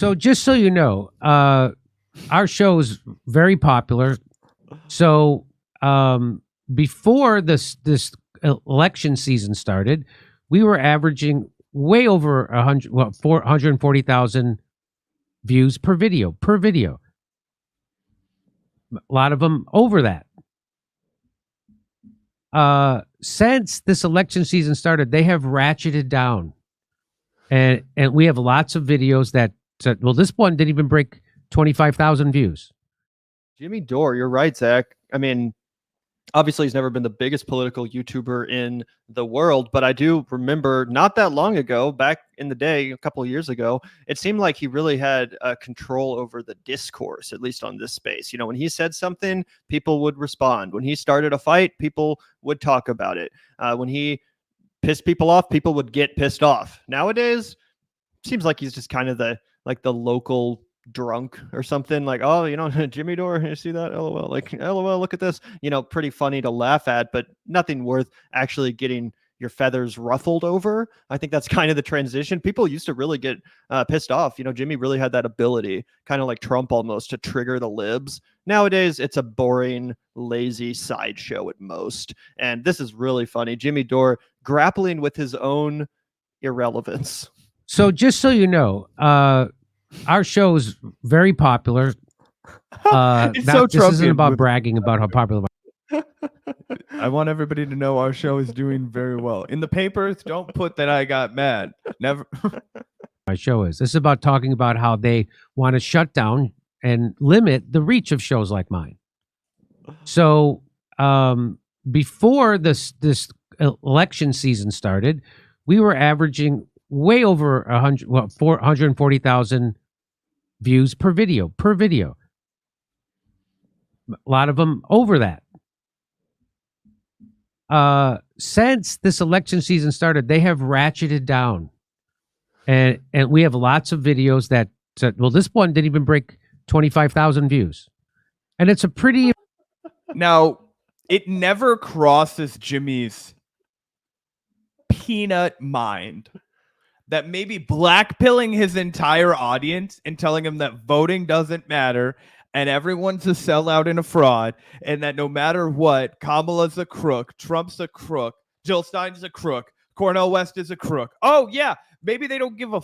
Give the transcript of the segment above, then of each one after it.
So just so you know, our show is very popular. So before this election season started, we were averaging way over 440,000 views per video. A lot of them over that. Since this election season started, they have ratcheted down, and we have lots of videos that well, this one didn't even break 25,000 views. Jimmy Dore, you're right, Zach. I mean, obviously he's never been the biggest political YouTuber in the world, but I do remember not that long ago, back in the day, a couple of years ago, it seemed like he really had control over the discourse, at least on this space. You know, when he said something, people would respond. When he started a fight, people would talk about it. When he pissed people off, people would get pissed off. Nowadays, seems like he's just kind of the local drunk or something, like, oh, you know, Jimmy Dore, you see that? LOL, like, LOL, look at this, you know, pretty funny to laugh at, but nothing worth actually getting your feathers ruffled over. I think that's kind of the transition. People used to really get pissed off. You know, Jimmy really had that ability, kind of like Trump almost, to trigger the libs. Nowadays, it's a boring, lazy sideshow at most. And this is really funny. Jimmy Dore grappling with his own irrelevance. So just so you know, our show is very popular. This isn't about bragging about how popular. I want everybody to know our show is doing very well. In the papers, don't put that I got mad. Never. My show is. This is about talking about how they want to shut down and limit the reach of shows like mine. So before this election season started, we were averaging way over 440,000 views per video. A lot of them over that. Since this election season started, they have ratcheted down, and we have lots of videos that well, this one didn't even break 25,000 views, and it's a pretty. Now, it never crosses Jimmy's peanut mind that maybe blackpilling his entire audience and telling him that voting doesn't matter and everyone's a sellout and a fraud, and that no matter what, Kamala's a crook, Trump's a crook, Jill Stein's a crook, Cornel West is a crook. Oh, yeah, maybe they don't give a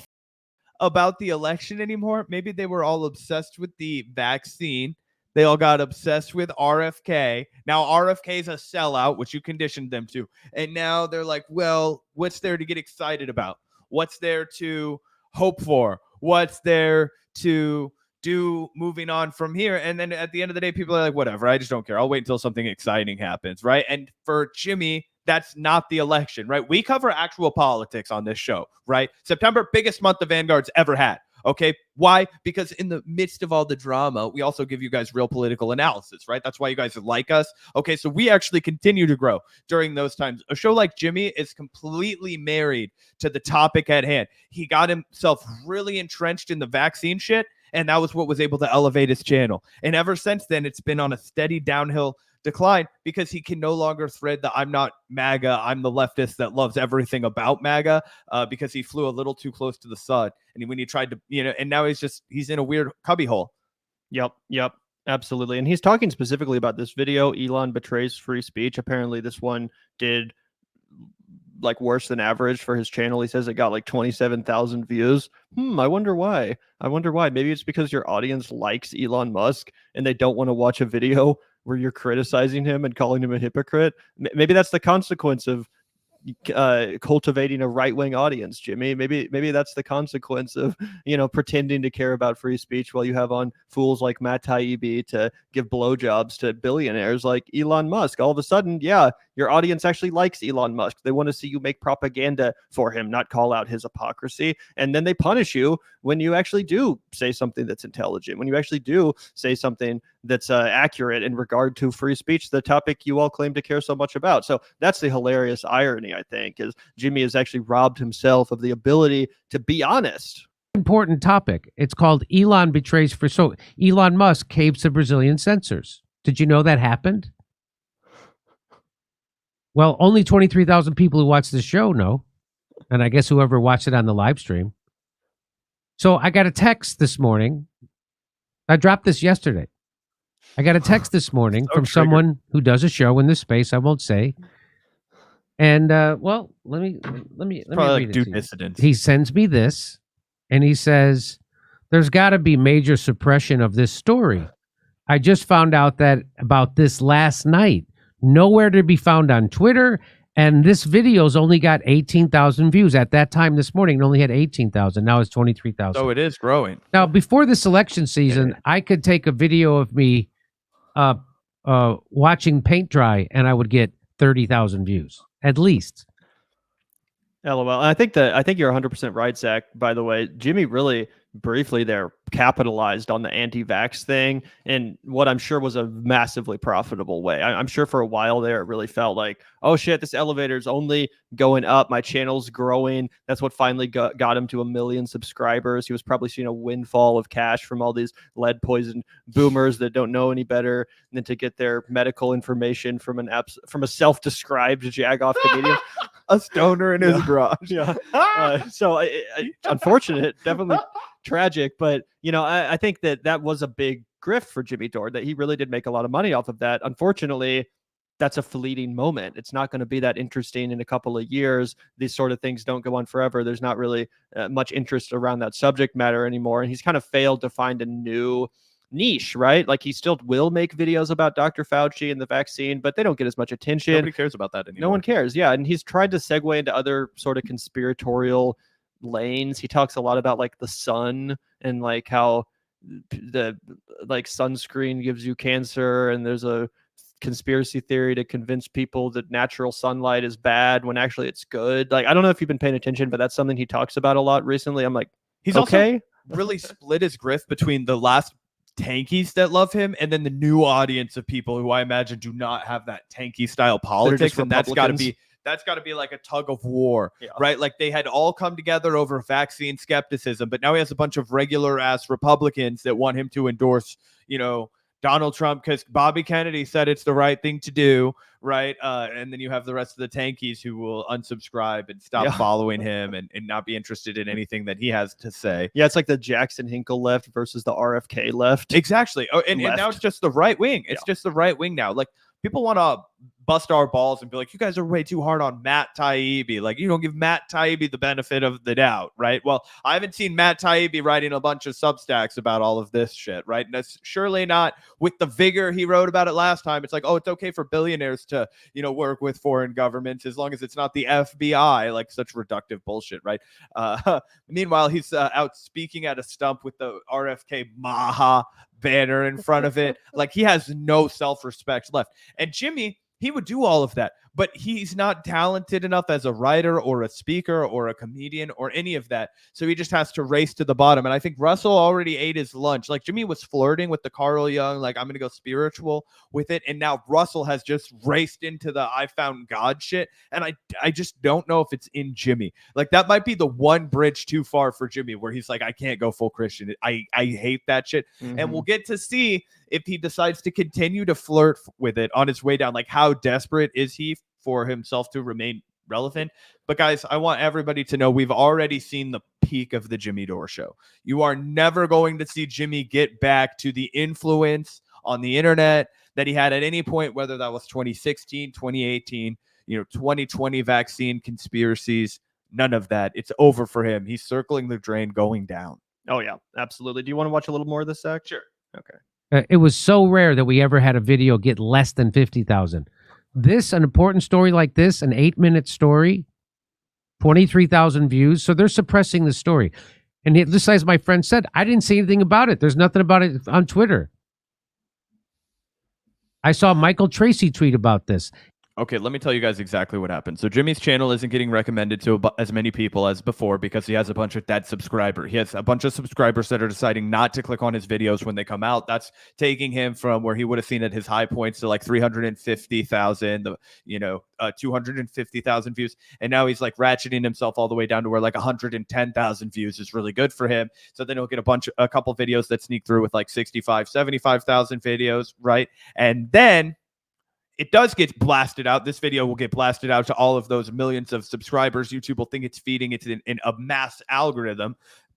about the election anymore. Maybe they were all obsessed with the vaccine. They all got obsessed with RFK. Now RFK is a sellout, which you conditioned them to. And now they're like, well, what's there to get excited about? What's there to hope for? What's there to do moving on from here? And then at the end of the day, people are like, whatever, I just don't care. I'll wait until something exciting happens, right? And for Jimmy, that's not the election, right? We cover actual politics on this show, right? September, biggest month the Vanguard's ever had. Okay. Why? Because in the midst of all the drama, we also give you guys real political analysis, right? That's why you guys like us. Okay. So we actually continue to grow during those times. A show like Jimmy is completely married to the topic at hand. He got himself really entrenched in the vaccine shit, and that was what was able to elevate his channel. And ever since then, it's been on a steady downhill decline because he can no longer thread the I'm not MAGA, I'm the leftist that loves everything about MAGA, because he flew a little too close to the sun. And when he tried to, and now he's in a weird cubbyhole. Yep, absolutely. And he's talking specifically about this video, Elon betrays free speech. Apparently this one did like worse than average for his channel. He says it got like 27,000 views. I wonder why. Maybe it's because your audience likes Elon Musk and they don't want to watch a video where you're criticizing him and calling him a hypocrite. Maybe that's the consequence of cultivating a right-wing audience, Jimmy. Maybe that's the consequence of pretending to care about free speech while you have on fools like Matt Taibbi to give blowjobs to billionaires like Elon Musk. All of a sudden, yeah, your audience actually likes Elon Musk. They want to see you make propaganda for him, not call out his hypocrisy. And then they punish you when you actually do say something that's intelligent, when you actually do say something that's accurate in regard to free speech, the topic you all claim to care so much about. So that's the hilarious irony, I think, is Jimmy has actually robbed himself of the ability to be honest. Important topic. It's called Elon betrays free. So Elon Musk caves to Brazilian censors. Did you know that happened? Well, only 23,000 people who watch the show know. And I guess whoever watched it on the live stream. So I got a text this morning. I dropped this yesterday. I got a text this morning So from triggered. someone who does a show in this space. I won't say. And well, let me Probably read like it due to you. dissidence. He sends me this, and he says, "There's got to be major suppression of this story. I just found out that about this last night. Nowhere to be found on Twitter, and this video's only got 18,000 views. At that time this morning, it only had 18,000. Now it's 23,000. So it is growing. Now, before this election season, I could take a video of me watching paint dry, and I would get 30,000 views at least. LOL. And I think you're 100% right, Zach. By the way, Jimmy really briefly there capitalized on the anti-vax thing in what I'm sure was a massively profitable way. I'm sure for a while there, it really felt like, oh shit, this elevator's only going up. My channel's growing. That's what finally got him to 1 million subscribers. He was probably seeing a windfall of cash from all these lead poisoned boomers that don't know any better than to get their medical information from a self-described jagoff comedian. A stoner in his garage. Yeah. So unfortunate, definitely tragic, but I think that was a big grift for Jimmy Dore, that he really did make a lot of money off of that. Unfortunately, that's a fleeting moment. It's not going to be that interesting in a couple of years. These sort of things don't go on forever. There's not really much interest around that subject matter anymore. And he's kind of failed to find a new niche, right? Like he still will make videos about Dr. Fauci and the vaccine, but they don't get as much attention. Nobody cares about that anymore. No one cares. Yeah. And he's tried to segue into other sort of conspiratorial lanes. He talks a lot about like the sun and like how the like sunscreen gives you cancer, and there's a conspiracy theory to convince people that natural sunlight is bad when actually it's good. Like I don't know if you've been paying attention, but that's something he talks about a lot recently. I'm like, he's okay. Also really split his grift between the last tankies that love him and then the new audience of people who I imagine do not have that tanky style politics, and that's got to be like a tug of war, right? Like they had all come together over vaccine skepticism, but now he has a bunch of regular ass Republicans that want him to endorse, Donald Trump because Bobby Kennedy said it's the right thing to do, right? And then you have the rest of the tankies who will unsubscribe and stop following him and not be interested in anything that he has to say. Yeah, it's like the Jackson Hinkle left versus the RFK left. Exactly. Oh, and now it's just the right wing. It's just the right wing now. Like people want to bust our balls and be like, you guys are way too hard on Matt Taibbi. Like, you don't give Matt Taibbi the benefit of the doubt, right? Well, I haven't seen Matt Taibbi writing a bunch of Substacks about all of this shit, right? And that's surely not with the vigor he wrote about it last time. It's like, oh, it's okay for billionaires to, work with foreign governments as long as it's not the FBI, like such reductive bullshit, right? Meanwhile, he's out speaking at a stump with the RFK Maha banner in front of it. Like he has no self-respect left. And Jimmy, he would do all of that, but he's not talented enough as a writer or a speaker or a comedian or any of that. So he just has to race to the bottom. And I think Russell already ate his lunch. Like Jimmy was flirting with the Carl Jung, like I'm going to go spiritual with it. And now Russell has just raced into the I found God shit. And I just don't know if it's in Jimmy. Like that might be the one bridge too far for Jimmy where he's like, I can't go full Christian. I hate that shit. Mm-hmm. And we'll get to see if he decides to continue to flirt with it on his way down. Like how desperate is he for himself to remain relevant? But guys, I want everybody to know we've already seen the peak of the Jimmy Dore show. You are never going to see Jimmy get back to the influence on the internet that he had at any point, whether that was 2016, 2018, 2020 vaccine conspiracies, none of that. It's over for him. He's circling the drain, going down. Oh yeah, absolutely. Do you want to watch a little more of this, Zach? Sure. Okay. It was so rare that we ever had a video get less than 50,000. An important story like this, an 8-minute story, 23,000 views. So they're suppressing the story. And just as my friend said, I didn't see anything about it. There's nothing about it on Twitter. I saw Michael Tracy tweet about this. Okay, let me tell you guys exactly what happened. So Jimmy's channel isn't getting recommended to as many people as before because he has a bunch of dead subscribers. He has a bunch of subscribers that are deciding not to click on his videos when they come out. That's taking him from where he would have seen at his high points to like 350,000, 250,000 views. And now he's like ratcheting himself all the way down to where like 110,000 views is really good for him. So then he'll get a couple videos that sneak through with like 65, 75,000 videos, right? And then it does get blasted out. This video will get blasted out to all of those millions of subscribers. YouTube will think it's feeding it in a mass algorithm.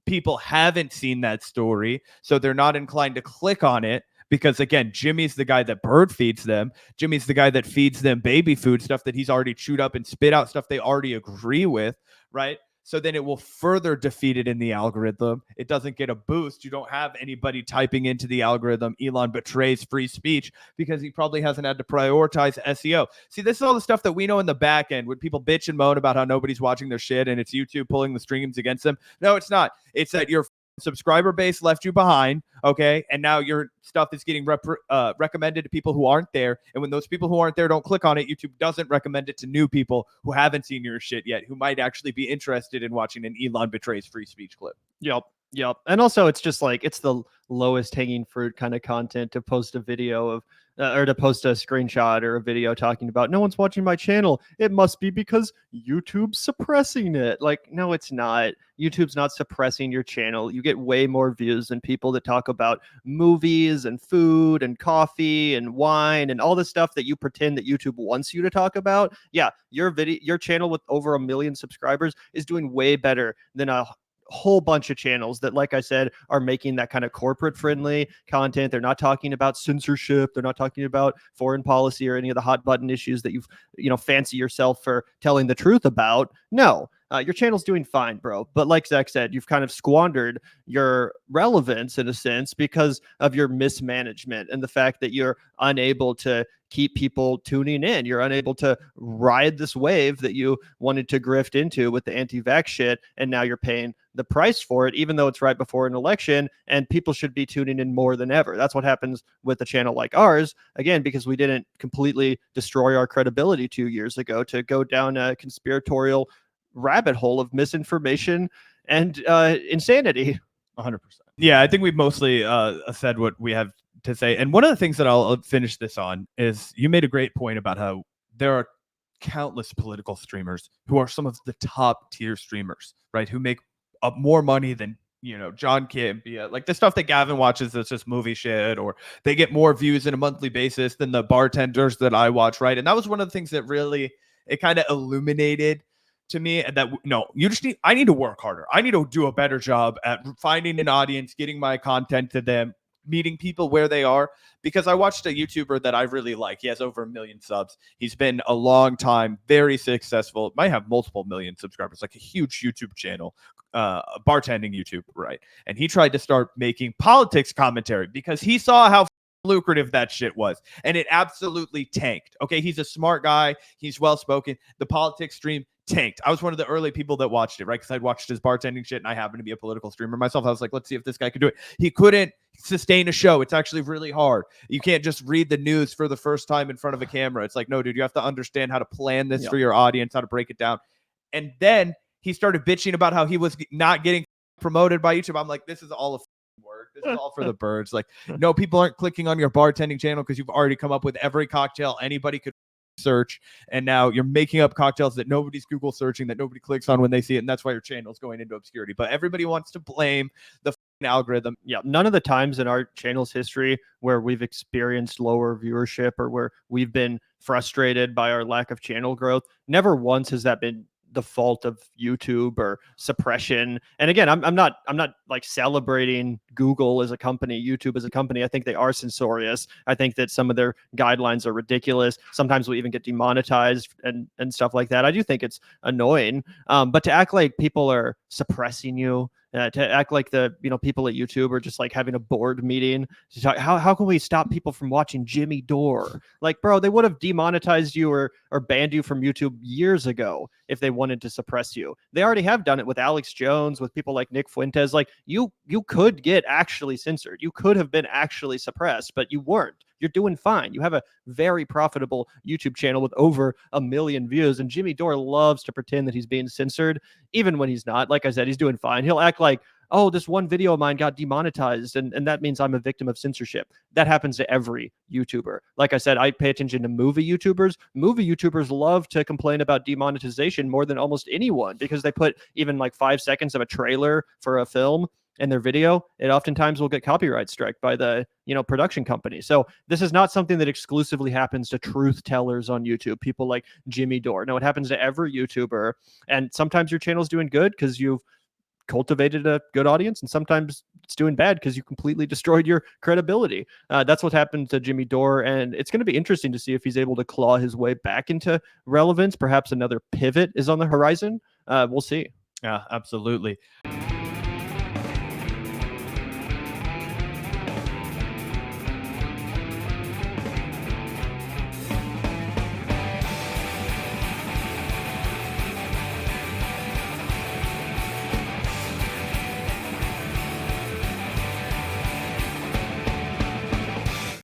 people haven't seen that story, so they're not inclined to click on it. Because again, Jimmy's the guy that bird feeds them. Jimmy's the guy that feeds them baby food, stuff that he's already chewed up and spit out, stuff they already agree with, right? So then it will further defeat it in the algorithm. It doesn't get a boost. You don't have anybody typing into the algorithm, Elon betrays free speech, because he probably hasn't had to prioritize SEO. See, this is all the stuff that we know in the back end when people bitch and moan about how nobody's watching their shit and it's YouTube pulling the streams against them. No, it's not. It's that your subscriber base left you behind, okay? And now your stuff is getting recommended to people who aren't there. And when those people who aren't there don't click on it, YouTube doesn't recommend it to new people who haven't seen your shit yet, who might actually be interested in watching an Elon betrays free speech clip. Yep. And also, it's just like, it's the lowest hanging fruit kind of content to post a video of, or to post a screenshot or a video talking about no one's watching my channel. It must be because YouTube's suppressing it. Like, no, it's not. YouTube's not suppressing your channel. You get way more views than people that talk about movies and food and coffee and wine and all the stuff that you pretend that YouTube wants you to talk about. Yeah, your channel with over 1 million subscribers is doing way better than a whole bunch of channels that, like I said, are making that kind of corporate friendly content. They're not talking about censorship. They're not talking about foreign policy or any of the hot button issues that fancy yourself for telling the truth about. No, your channel's doing fine, bro. But like Zach said, you've kind of squandered your relevance in a sense because of your mismanagement and the fact that you're unable to keep people tuning in. You're unable to ride this wave that you wanted to grift into with the anti-vax shit, and now you're paying the price for it, even though it's right before an election, and people should be tuning in more than ever. That's what happens with a channel like ours, again, because we didn't completely destroy our credibility 2 years ago to go down a conspiratorial rabbit hole of misinformation and insanity. 100%. Yeah, I think we've mostly said what we have to say. And one of the things that I'll finish this on is you made a great point about how there are countless political streamers who are some of the top tier streamers, right? Who make up more money than, John Kim, like the stuff that Gavin watches that's just movie shit, or they get more views on a monthly basis than the bartenders that I watch, right? And that was one of the things that really, it kind of illuminated to me that I need to work harder. I need to do a better job at finding an audience, getting my content to them, meeting people where they are, because I watched a YouTuber that I really like. He has over 1 million subs. He's been a long time, very successful, might have multiple million subscribers, like a huge YouTube channel, bartending YouTube, right? And he tried to start making politics commentary because he saw how lucrative that shit was, and it absolutely tanked. Okay, he's a smart guy, he's well spoken. The politics stream tanked. I was one of the early people that watched it, right? Because I'd watched his bartending shit and I happen to be a political streamer myself. I was like, let's see if this guy could do it. He couldn't sustain a show. It's actually really hard. You can't just read the news for the first time in front of a camera. It's like, no, dude, you have to understand how to plan this for your audience, how to break it down. And then he started bitching about how he was not getting promoted by YouTube. I'm like, this is all a work. This is all for the birds. Like, no, people aren't clicking on your bartending channel because you've already come up with every cocktail anybody could search, and now you're making up cocktails that nobody's Google searching, that nobody clicks on when they see it, and that's why your channel is going into obscurity. But everybody wants to blame the algorithm. Yeah, none of the times in our channel's history where we've experienced lower viewership or where we've been frustrated by our lack of channel growth, never once has that been the fault of YouTube or suppression. And again, I'm not like celebrating Google as a company, YouTube as a company. I think they are censorious. I think that some of their guidelines are ridiculous. Sometimes we even get demonetized and stuff like that. I do think it's annoying. But to act like people are suppressing you, to act like the people at YouTube are just like having a board meeting to talk, how can we stop people from watching Jimmy Dore? Like, bro, they would have demonetized you or banned you from YouTube years ago if they wanted to suppress you. They already have done it with Alex Jones, with people like Nick Fuentes. Like, you could get actually censored. You could have been actually suppressed, but you weren't. You're doing fine. You have a very profitable YouTube channel with over 1 million views. And Jimmy Dore loves to pretend that he's being censored, even when he's not. Like I said, he's doing fine. He'll act like, oh, this one video of mine got demonetized, and that means I'm a victim of censorship. That happens to every YouTuber. Like I said, I pay attention to movie YouTubers. Movie YouTubers love to complain about demonetization more than almost anyone because they put even like 5 seconds of a trailer for a film in their video. It oftentimes will get copyright struck by the production company. So this is not something that exclusively happens to truth tellers on YouTube, people like Jimmy Dore. No, it happens to every YouTuber. And sometimes your channel's doing good because you've cultivated a good audience, and sometimes it's doing bad because you completely destroyed your credibility. That's what happened to Jimmy Dore, and it's going to be interesting to see if he's able to claw his way back into relevance. Perhaps another pivot is on the horizon. We'll see. Yeah, absolutely.